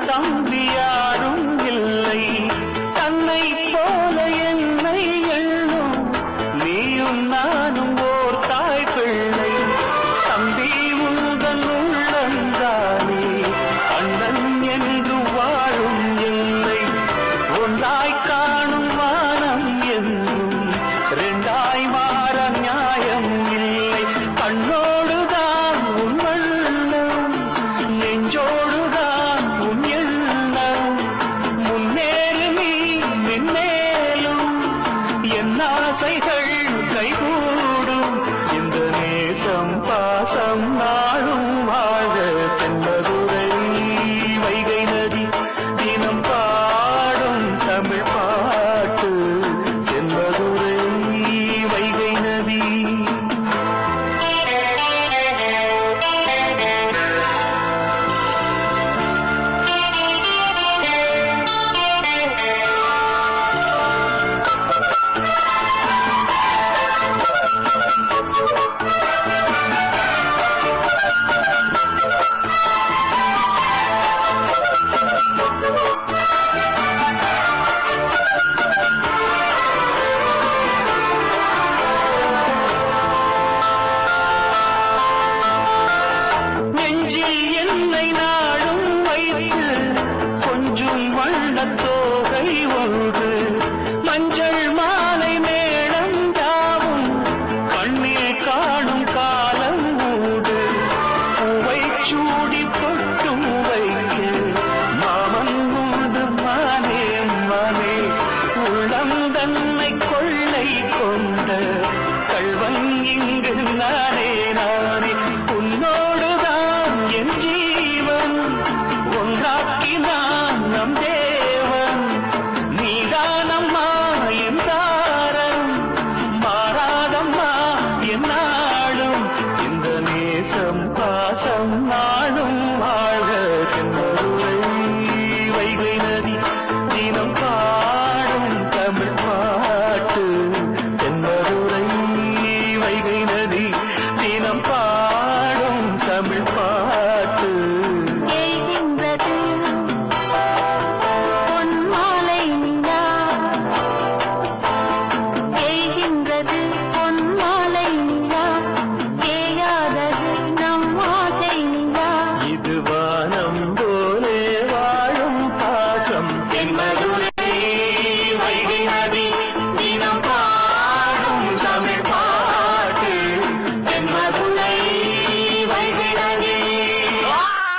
தம்பி யாரும் இல்லை தன்னை போல என்னை எண்ணும் நீயும் நானும் ஓர் தாய் பிள்ளை தம்பி உந்தன் உள்ளந்தானே அண்ணன் என்று வாழும் இல்லை ஒன்றாய் காணும் வானம் என்றும் இரண்டாய் மாற நியாயம் இல்லை கண்ணோடுதான் உன் வண்ணம் நெஞ்சோடுதான் உன் எண்ணம் முன்னேறு நீ மென்மேலும் என் ஆசைகள் கைகூடும் இந்த நேசம் பாசம் நாளும் வாழ தென்பதுரை வைகை நதி தினம் பாடும் தமிழ் பாட்டு தென்பதுரை வைகை நதி என்னை நாடும் வைத்து கொஞ்சம் வண்ணத்தோகை ஒன்று மஞ்சள் மாலை மேளம் யாவும் கண்ணில் காணும் காலம் மூடு பூவை சூடி பொட்டும் வைக்க மாமன் மூடு மானே மானே உள்ளம் தன்னை கொள்ளை கொண்ட கள்வன் இங்கு நானே நானே உன்னோடுதான் என் ஜீவன் ஒன்றாக்கினான் நம் தேவன் நீதானம்மா என் தாரம் மாறாதம்மா என் நாளும் இந்த நேசம் பாசம் நாளும் வாழ்க தென்பதுரை வைகை நதி தினம் பாடும் தமிழ் பாட்டு தென்பதுரை வைகை நதி தினம் பாடும் தமிழ் பாட்டு